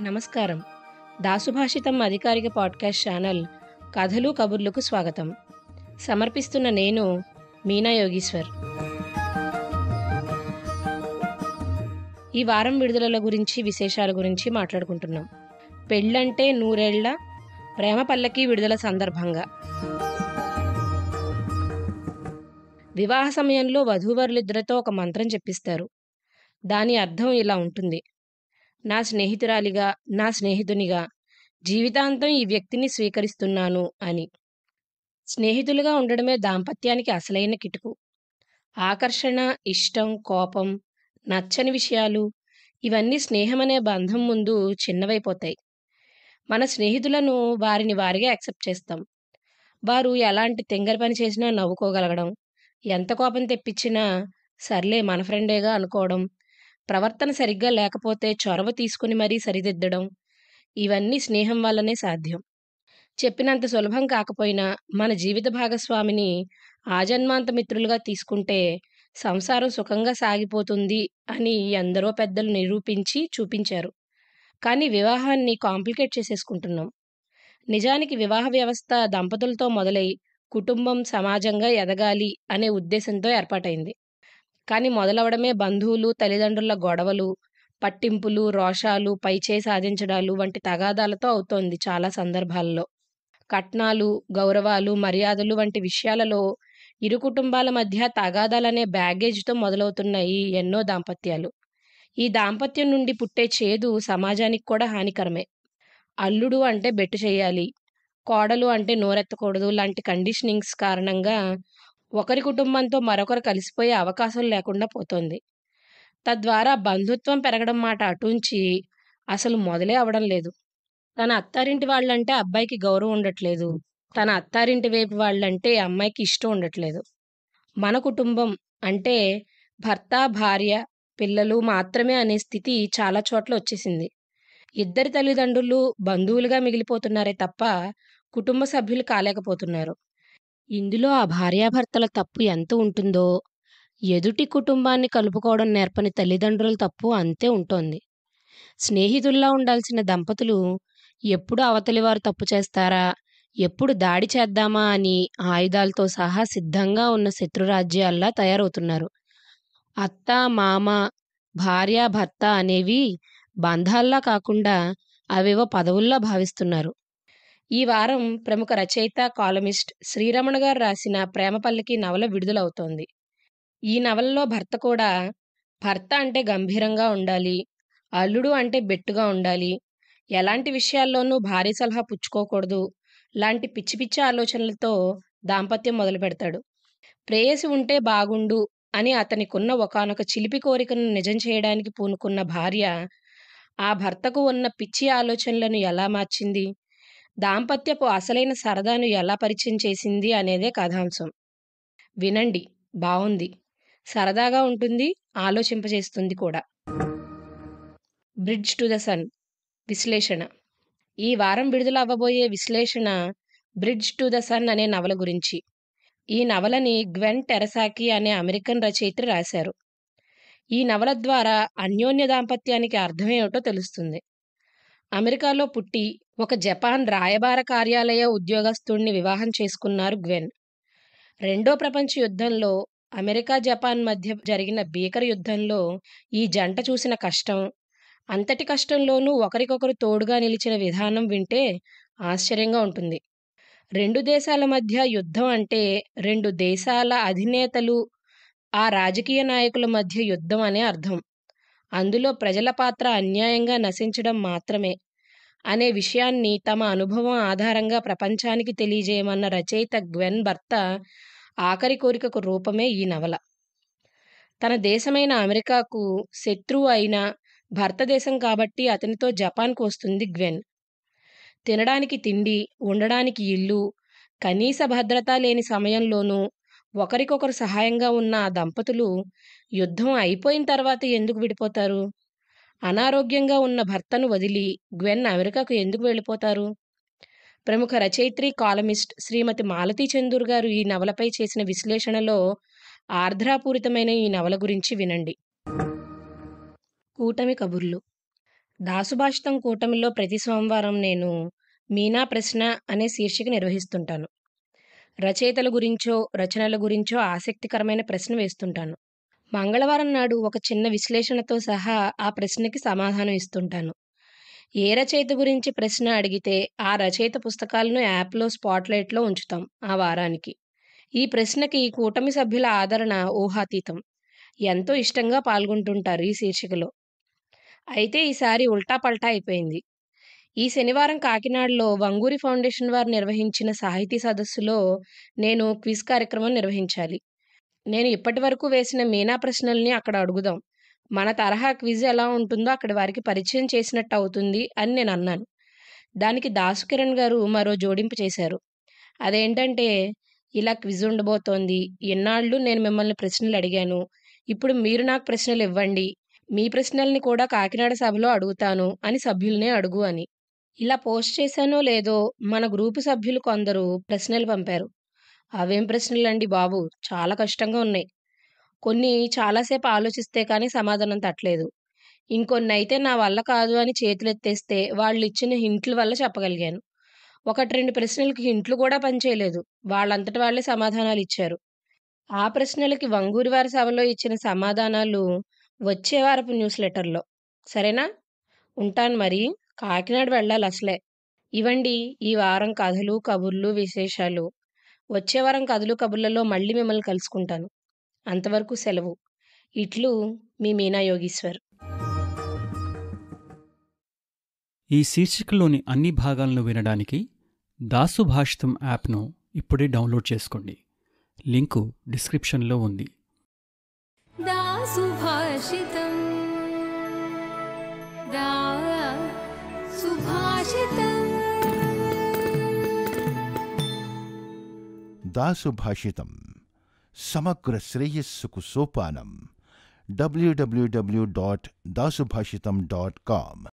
నమస్కారం. దాసుభాషితం అధికారిక podcast channel కథలు కబుర్లకు స్వాగతం. సమర్పిస్తున్న నేను మీనా యోగీశ్వర్. ఈ వారం విడుదలల గురించి, విశేషాల గురించి మాట్లాడుకుంటున్నాం. పెళ్ళంటే నూరేళ్ల ప్రేమ పల్లకి విడుదల సందర్భంగా వివాహ సమయంలో వధూవరులిద్దరితో ఒక మంత్రం చెప్పిస్తారు. దాని అర్థం ఇలా ఉంటుంది: నా స్నేహితురాలిగా, నా స్నేహితునిగా జీవితాంతం ఈ వ్యక్తిని స్వీకరిస్తున్నాను అని. స్నేహితులుగా ఉండడమే దాంపత్యానికి అసలైన కిటుకు. ఆకర్షణ, ఇష్టం, కోపం, నచ్చని విషయాలు ఇవన్నీ స్నేహమనే బంధం ముందు చిన్నవైపోతాయి. మన స్నేహితులను వారిని వారిగా యాక్సెప్ట్ చేస్తాం. వారు ఎలాంటి తెంగర పని చేసినా నవ్వుకోగలగడం, ఎంత కోపం తెప్పించినా సర్లే మన ఫ్రెండేగా అనుకోవడం, ప్రవర్తన సరిగ్గా లేకపోతే చొరవ తీసుకుని మరీ సరిదిద్దడం, ఇవన్నీ స్నేహం వల్లనే సాధ్యం. చెప్పినంత సులభం కాకపోయినా మన జీవిత భాగస్వామిని ఆజన్మాంత మిత్రులుగా తీసుకుంటే సంసారం సుఖంగా సాగిపోతుంది అని ఎందరో పెద్దలు నిరూపించి చూపించారు. కానీ వివాహాన్ని కాంప్లికేట్ చేసేసుకుంటున్నాం. నిజానికి వివాహ వ్యవస్థ దంపతులతో మొదలై కుటుంబం, సమాజంగా ఎదగాలి అనే ఉద్దేశంతో ఏర్పాటైంది. కానీ మొదలవడమే బంధువులు, తల్లిదండ్రుల గొడవలు, పట్టింపులు, రోషాలు, పైచేయి సాధించడాలు వంటి తగాదాలతో అవుతోంది చాలా సందర్భాల్లో. కట్నాలు, గౌరవాలు, మర్యాదలు వంటి విషయాలలో ఇరు కుటుంబాల మధ్య తగాదాలనే బ్యాగేజ్తో మొదలవుతున్నాయి ఎన్నో దాంపత్యాలు. ఈ దాంపత్యం నుండి పుట్టే చేదు సమాజానికి కూడా హానికరమే. అల్లుడు అంటే బెట్టు చేయాలి, కోడలు అంటే నోరెత్తకూడదు లాంటి కండిషనింగ్స్ కారణంగా ఒకరి కుటుంబంతో మరొకరు కలిసిపోయే అవకాశం లేకుండా పోతోంది. తద్వారా బంధుత్వం పెరగడం మాట అటుంచి అసలు మొదలే అవడం లేదు. తన అత్తారింటి వాళ్ళంటే అబ్బాయికి గౌరవం ఉండట్లేదు, తన అత్తారింటి వైపు వాళ్ళంటే అమ్మాయికి ఇష్టం ఉండట్లేదు. మన కుటుంబం అంటే భర్త, భార్య, పిల్లలు మాత్రమే అనే స్థితి చాలా చోట్ల వచ్చేసింది. ఇద్దరి తల్లిదండ్రులు బంధువులుగా మిగిలిపోతున్నారే తప్ప కుటుంబ సభ్యులు కాలేకపోతున్నారు. ఇందులో ఆ భార్యాభర్తల తప్పు ఎంత ఉంటుందో, ఎదుటి కుటుంబాన్ని కలుపుకోవడం నేర్పని తల్లిదండ్రుల తప్పు అంతే ఉంటోంది. స్నేహితుల్లా ఉండాల్సిన దంపతులు ఎప్పుడు అవతలివారు తప్పు చేస్తారా, ఎప్పుడు దాడి చేద్దామా అని ఆయుధాలతో సహా సిద్ధంగా ఉన్న శత్రురాజ్యాల్లా తయారవుతున్నారు. అత్త, మామ, భార్య, భర్త అనేవి బంధాల్లా కాకుండా అవేవో పదవుల్లా భావిస్తున్నారు. ఈ వారం ప్రముఖ రచయిత, కాలమిస్ట్ శ్రీరమణ గారు రాసిన ప్రేమ పల్లకి నవల విడుదలవుతోంది. ఈ నవలలో భర్త కూడా భర్త అంటే గంభీరంగా ఉండాలి, అల్లుడు అంటే బెట్టుగా ఉండాలి, ఎలాంటి విషయాల్లోనూ భార్య సలహా పుచ్చుకోకూడదు లాంటి పిచ్చి పిచ్చి ఆలోచనలతో దాంపత్యం మొదలు పెడతాడు. ప్రేయసి ఉంటే బాగుండు అని అతనికున్న ఒకానొక చిలిపి కోరికను నిజం చేయడానికి పూనుకున్న భార్య ఆ భర్తకు ఉన్న పిచ్చి ఆలోచనలను ఎలా మార్చింది, దాంపత్యపు అసలైన సరదాను ఎలా పరిచయం చేసింది అనేదే కథాంశం. వినండి, బావుంది, సరదాగా ఉంటుంది, ఆలోచింపజేస్తుంది కూడా. బ్రిడ్జ్ టు ద సన్ విశ్లేషణ. ఈ వారం విడుదల అవ్వబోయే విశ్లేషణ బ్రిడ్జ్ టు ద సన్ అనే నవల గురించి. ఈ నవలని గ్వెన్ టెరసాకి అనే అమెరికన్ రచయిత్రి రాశారు. ఈ నవల ద్వారా అన్యోన్య దాంపత్యానికి అర్థమేమిటో తెలుస్తుంది. అమెరికాలో పుట్టి ఒక జపాన్ రాయబార కార్యాలయ ఉద్యోగస్తుడిని వివాహం చేసుకున్నారు గ్వెన్. రెండో ప్రపంచ యుద్ధంలో అమెరికా, జపాన్ మధ్య జరిగిన భీకర యుద్ధంలో ఈ జంట చూసిన కష్టం, అంతటి కష్టంలోనూ ఒకరికొకరు తోడుగా నిలిచిన విధానం వింటే ఆశ్చర్యంగా ఉంటుంది. రెండు దేశాల మధ్య యుద్ధం అంటే రెండు దేశాల అధినేతలు, ఆ రాజకీయ నాయకుల మధ్య యుద్ధం అనే అర్థం. అందులో ప్రజల పాత్ర అన్యాయంగా నశించడం మాత్రమే అనే విషయాన్ని తమ అనుభవం ఆధారంగా ప్రపంచానికి తెలియజేయమన్న రచయిత గ్వెన్ భర్త ఆఖరి కోరికకు రూపమే ఈ నవల. తన దేశమైన అమెరికాకు శత్రువు అయిన భర్త దేశం కాబట్టి అతనితో జపాన్కు వస్తుంది గ్వెన్. తినడానికి తిండి, ఉండడానికి ఇల్లు, కనీస భద్రత లేని సమయంలోనూ ఒకరికొకరు సహాయంగా ఉన్న ఆ దంపతులు యుద్ధం అయిపోయిన తర్వాత ఎందుకు విడిపోతారు? అనారోగ్యంగా ఉన్న భర్తను వదిలి గ్వెన్ అమెరికాకు ఎందుకు వెళ్ళిపోతారు? ప్రముఖ రచయిత్రి, కాలమిస్ట్ శ్రీమతి మాలతీ చందూర్ గారు ఈ నవలపై చేసిన విశ్లేషణలో ఆర్ద్రాపూరితమైన ఈ నవల గురించి వినండి. కూటమి కబుర్లు. దాసుభాషితం కూటమిలో ప్రతి సోమవారం నేను మీనా ప్రశ్న అనే శీర్షిక నిర్వహిస్తుంటాను. రచయితల గురించో, రచనల గురించో ఆసక్తికరమైన ప్రశ్న వేస్తుంటాను. మంగళవారం నాడు ఒక చిన్న విశ్లేషణతో సహా ఆ ప్రశ్నకి సమాధానం ఇస్తుంటాను. ఏ రచయిత గురించి ప్రశ్న అడిగితే ఆ రచయిత పుస్తకాలను యాప్‌లో స్పాట్‌లైట్‌లో ఉంచుతాం ఆ వారానికి. ఈ ప్రశ్నకి కూటమి సభ్యుల ఆదరణ ఊహాతీతం. ఎంతో ఇష్టంగా పాల్గొంటుంటారు ఈ శీర్షికలో. అయితే ఈసారి ఉల్టా పల్టా అయిపోయింది. ఈ శనివారం కాకినాడలో వంగూరి ఫౌండేషన్ వారు నిర్వహించిన సాహితీ సదస్సులో నేను క్విజ్ కార్యక్రమం నిర్వహించాలి. నేను ఇప్పటివరకు వేసిన మీనా ప్రశ్నల్ని అక్కడ అడుగుదాం. మన తరహా క్విజ్ ఎలా ఉంటుందో అక్కడి వారికి పరిచయం చేసినట్టు అవుతుంది అని నేనన్నాను. దానికి దాసు కిరణ్ గారు మరో జోడింపు చేశారు. అదేంటంటే, ఇలా క్విజ్ ఉండబోతోంది. ఇన్నాళ్ళు నేను మిమ్మల్ని ప్రశ్నలు అడిగాను. ఇప్పుడు మీరు నాకు ప్రశ్నలు ఇవ్వండి. మీ ప్రశ్నల్ని కూడా కాకినాడ సభలో అడుగుతాను అని సభ్యులనే అడుగు అని. ఇలా పోస్ట్ చేశానో లేదో మన గ్రూపు సభ్యులు కొందరు ప్రశ్నలు పంపారు. అవేం ప్రశ్నలండి బాబు! చాలా కష్టంగా ఉన్నాయి. కొన్ని చాలాసేపు ఆలోచిస్తే కానీ సమాధానం తట్టలేదు. ఇంకొన్నైతే నా వల్ల కాదు అని చేతులెత్తేస్తే వాళ్ళిచ్చిన హింట్ల వల్ల చెప్పగలిగాను. 1, 2 ప్రశ్నలకి హింట్లు కూడా పనిచేయలేదు. వాళ్ళంతట వాళ్ళే సమాధానాలిచ్చారు. ఆ ప్రశ్నలకి వంగూరి వారి సభలో ఇచ్చిన సమాధానాలు వచ్చే వారపు న్యూస్ లెటర్‌లో. సరేనా? ఉంటాను మరి. కాకినాడ వెళ్ళాలసలే. ఇవండి ఈ వారం కథలు, కబుర్లు, విశేషాలు. వచ్చే వారం కథలు, కబుర్లలో మళ్ళీ మిమ్మల్ని కలుసుకుంటాను. అంతవరకు సెలవు. ఇట్లు మీ మీనా యోగీశ్వర్. ఈ శీర్షికలోని అన్ని భాగాలను వినడానికి దాసుభాషితం యాప్ను ఇప్పుడే డౌన్లోడ్ చేసుకోండి. లింకు డిస్క్రిప్షన్లో ఉంది. దాసుభాషితం దాసుభాషితం సమగ్ర శ్రేయస్సుకు సోపానం. www.dasubhashitam.com